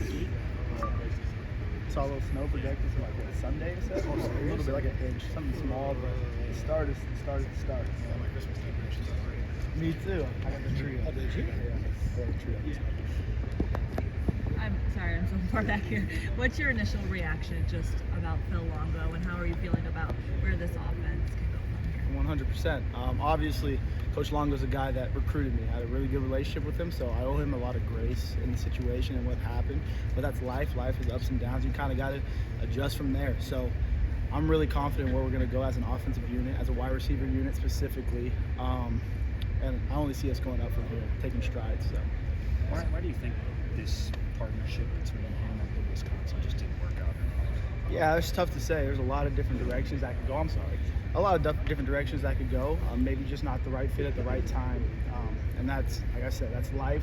this week. Saw a little snow projected for like what, Sunday or so? A little bit, like an inch, something small, but the start is the start. Yeah, my Christmas decorations are already. Me too. I got the tree. Oh, did you? Yeah, the tree. I'm sorry, I'm so far back here. What's your initial reaction just about Phil Longo, and how are you feeling about where this offense can go from here? 100%. Obviously, Coach Longo's a guy that recruited me. I had a really good relationship with him, so I owe him a lot of grace in the situation and what happened. But that's life. Life is ups and downs. You kind of got to adjust from there. So I'm really confident where we're going to go as an offensive unit, as a wide receiver unit specifically. And I only see us going up from here, taking strides. So. Why do you think this partnership between him and Wisconsin just didn't work out? Yeah, it's tough to say. There's a lot of different directions that could go. A lot of different directions that could go. Maybe just not the right fit at the right time. And that's, like I said, that's life.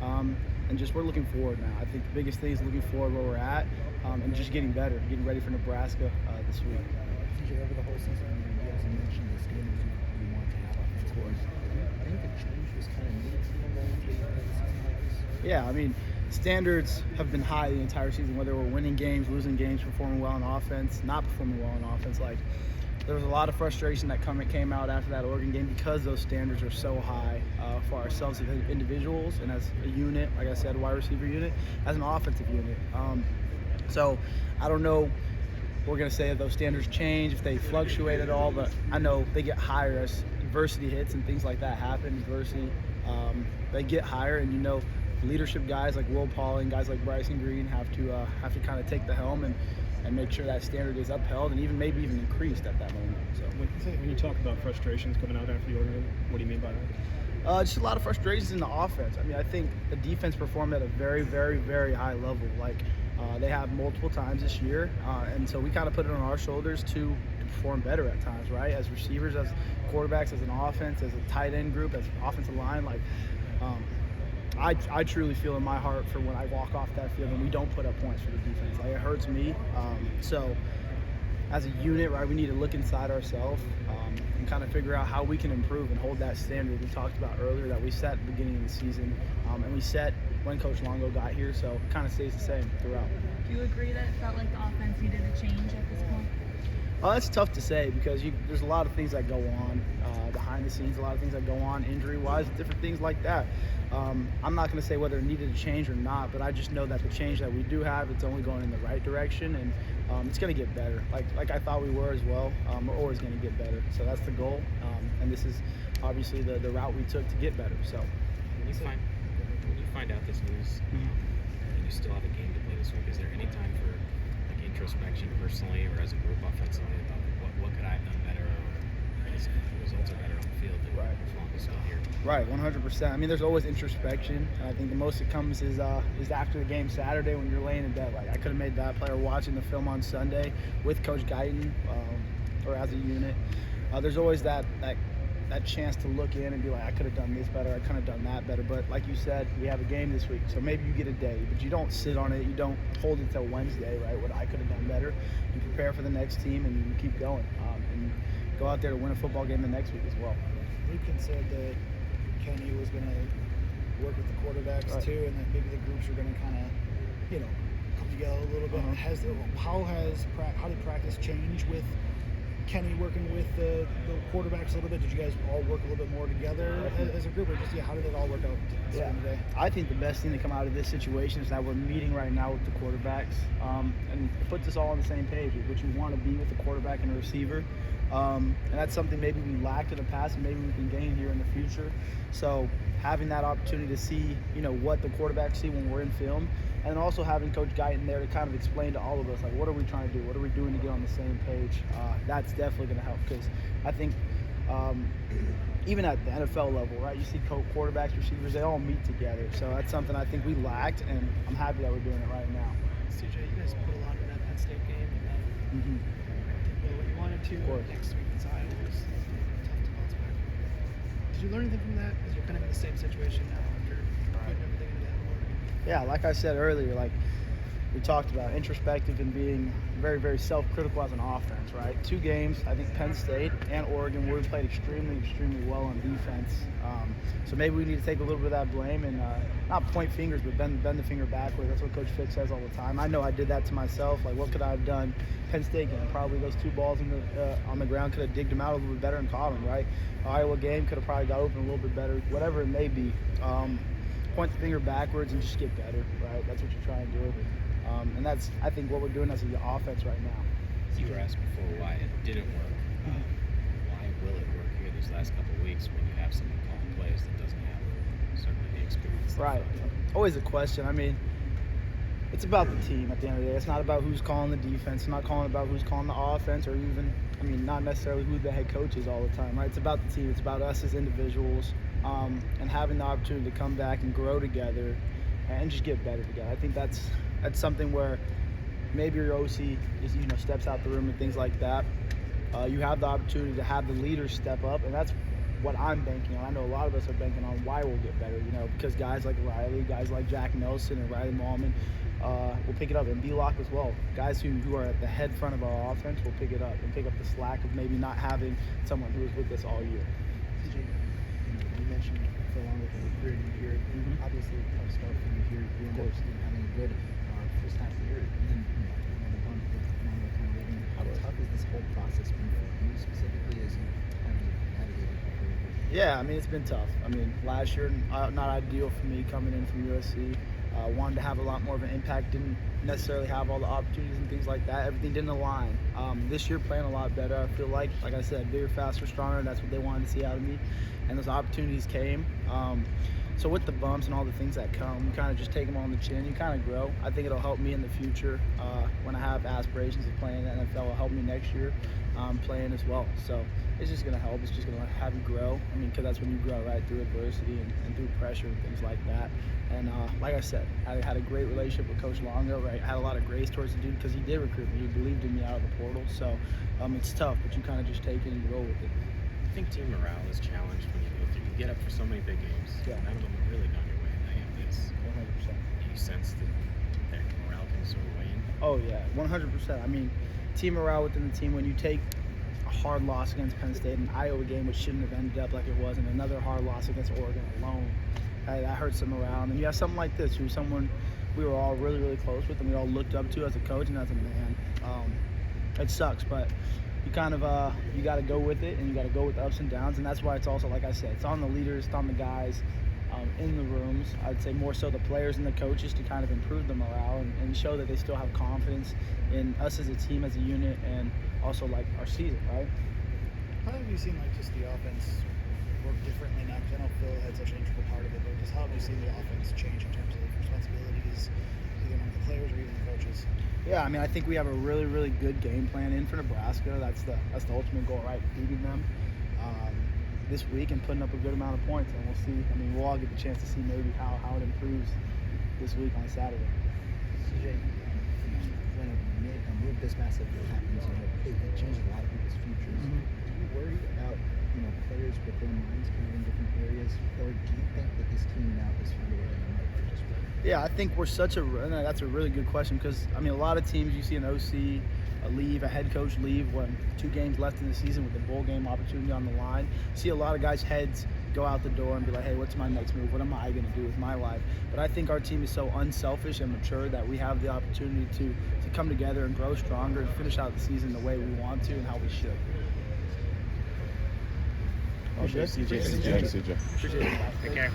And just we're looking forward now. I think the biggest thing is looking forward where we're at and just getting better, getting ready for Nebraska this week. CJ, over the whole season, you guys mentioned this game as you want to have on the course. I think the change was kind of needed to going into the season like this. Yeah, I mean, standards have been high the entire season, whether we're winning games, losing games, performing well on offense, not performing well on offense. Like, there was a lot of frustration that came out after that Oregon game because those standards are so high for ourselves as individuals and as a unit, like I said, a wide receiver unit, as an offensive unit. So I don't know if we're going to say that those standards change, if they fluctuate at all, but I know they get higher as adversity hits and things like that happen. Adversity, they get higher, and leadership guys like Will Pauling, guys like Bryson Green have to kind of take the helm and make sure that standard is upheld and maybe even increased at that moment. So When you talk about frustrations coming out after the Oregon game, what do you mean by that? Just a lot of frustrations in the offense. I mean, I think the defense performed at a very, very, very high level. Like they have multiple times this year, and so we kind of put it on our shoulders to perform better at times, right? As receivers, as quarterbacks, as an offense, as a tight end group, as offensive line, like. I truly feel in my heart for when I walk off that field and we don't put up points for the defense. Like, it hurts me. So as a unit, right, we need to look inside ourselves and kind of figure out how we can improve and hold that standard we talked about earlier that we set at the beginning of the season and we set when Coach Longo got here. So it kind of stays the same throughout. Do you agree that it felt like the offense needed a change at this point? That's tough to say because there's a lot of things that go on behind the scenes, a lot of things that go on injury-wise, different things like that. I'm not going to say whether it needed a change or not, but I just know that the change that we do have, it's only going in the right direction, and it's going to get better. Like I thought we were as well. We're always going to get better. So that's the goal, and this is obviously the route we took to get better. So when you find out this news, and you still have a game to play this week, is there any time for like introspection personally or as a group offensively about what could I have done better, or the results are better on the field than as long as still here? Right, 100%. I mean, there's always introspection, and I think the most it comes is after the game Saturday when you're laying in bed. Like, I could have made that play, or watching the film on Sunday with Coach Guyton or as a unit. There's always that chance to look in and be like, I could have done this better, I could have done that better. But like you said, we have a game this week, so maybe you get a day, but you don't sit on it, you don't hold it till Wednesday, right? What I could have done better. You prepare for the next team and you keep going, and go out there to win a football game the next week as well. Lucan said that Kenny was going to work with the quarterbacks too, and that maybe the groups are going to kind of, come together a little bit. How did practice change with Kenny working with the quarterbacks a little bit? Did you guys all work a little bit more together as a group, or just how did it all work out today? I think the best thing to come out of this situation is that we're meeting right now with the quarterbacks, and it puts us all on the same page with what you want to be with the quarterback and the receiver. And that's something maybe we lacked in the past and maybe we can gain here in the future. So having that opportunity to see, what the quarterbacks see when we're in film, and also having Coach Guyton there to kind of explain to all of us, like, what are we trying to do? What are we doing to get on the same page? That's definitely going to help because I think even at the NFL level, right, you see quarterbacks, receivers, they all meet together. So that's something I think we lacked, and I'm happy that we're doing it right now. CJ, you guys put a lot in that Penn State game, and then what you wanted to next week in Iowa was tough to bounce back from. Did you learn anything from that? Because you're kind of in the same situation now after putting everything into that order. Yeah, like I said earlier, like we talked about introspective and being very, very self-critical as an offense, right? 2 games, I think Penn State and Oregon, we played extremely, extremely well on defense. So maybe we need to take a little bit of that blame and not point fingers, but bend the finger backward. That's what Coach Fitz says all the time. I know I did that to myself. Like, what could I have done? Penn State game, probably those 2 balls on the ground, could have digged them out a little bit better and caught them, right? Iowa game could have probably got open a little bit better, whatever it may be. Point the finger backwards and just get better, right? That's what you're trying to do. And that's, I think, what we're doing as an offense right now. You were asked before why it didn't work. Why will it work here these last couple of weeks when you have someone calling plays that doesn't have certainly the experience? Right. Always a question. I mean, it's about the team at the end of the day. It's not about who's calling the defense. It's not about who's calling the offense, or even, I mean, not necessarily who the head coach is all the time, right? It's about the team. It's about us as individuals, and having the opportunity to come back and grow together and just get better together. I think that's something where maybe your OC is, steps out the room and things like that. You have the opportunity to have the leaders step up, and that's what I'm banking on. I know a lot of us are banking on why we'll get better, because guys like Riley, guys like Jack Nelson and Riley Mallman will pick it up, and B-Lock as well. Guys who are at the head front of our offense will pick it up and pick up the slack of maybe not having someone who was with us all year. CJ, you mentioned Phil Longo recruiting here. Obviously, a tough start for you here. You ended up having a good first half of the year, and then the bump with Longo kind of leaving. How tough has this whole process been for you specifically as you kind of navigated the career? Yeah, I mean, it's been tough. I mean, last year, not ideal for me coming in from USC. Wanted to have a lot more of an impact, didn't necessarily have all the opportunities and things like that. Everything didn't align. This year, playing a lot better. I feel like I said, bigger, faster, stronger. That's what they wanted to see out of me, and those opportunities came. So with the bumps and all the things that come, you kind of just take them on the chin. You kind of grow. I think it'll help me in the future when I have aspirations of playing in the NFL. It'll help me next year playing as well. So it's just going to help. It's just going to have you grow. I mean, because that's when you grow, right, through adversity and through pressure and things like that. And like I said, I had a great relationship with Coach Longo, right? I had a lot of grace towards the dude because he did recruit me. He believed in me out of the portal. So it's tough, but you kind of just take it and you roll with it. I think team morale is challenged when you go through. You get up for so many big games. Yeah. None of them have really gone your way. Now you have this. 100%. Do you sense that their morale can sort of wane? Oh, yeah, 100%. I mean, team morale within the team, when you take a hard loss against Penn State, an Iowa game which shouldn't have ended up like it was, and another hard loss against Oregon alone, that hurts the morale. And then you have something like this, who's someone we were all really, really close with and we all looked up to as a coach and as a man. It sucks, but you kind of you got to go with it, and you got to go with the ups and downs, and that's why it's also, like I said, it's on the leaders, it's on the guys in the rooms. I'd say more so the players and the coaches to kind of improve the morale and show that they still have confidence in us as a team, as a unit, and also like our season, right? How have you seen just the offense work differently now? Because I know Phil had such an integral part of it, but just how have you seen the offense change in terms of responsibilities, either among the players or even the coaches? Yeah, I mean, I think we have a really, really good game plan in for Nebraska. That's the ultimate goal, right? Beating them this week and putting up a good amount of points, and we'll see. I mean, we'll all get the chance to see maybe how it improves this week on Saturday. CJ, when a move this massive happens, it changes a lot of people's futures. Do you worry about players with their minds kind of in different areas, or do you think that this team now is found a way to just work? Yeah, I think we're that's a really good question, because I mean, a lot of teams, you see an OC leave, a head coach leave when 2 games left in the season with the bowl game opportunity on the line. See a lot of guys' heads go out the door and be like, hey, what's my next move? What am I going to do with my life? But I think our team is so unselfish and mature that we have the opportunity to come together and grow stronger and finish out the season the way we want to and how we should. CJ. Appreciate it. Take care.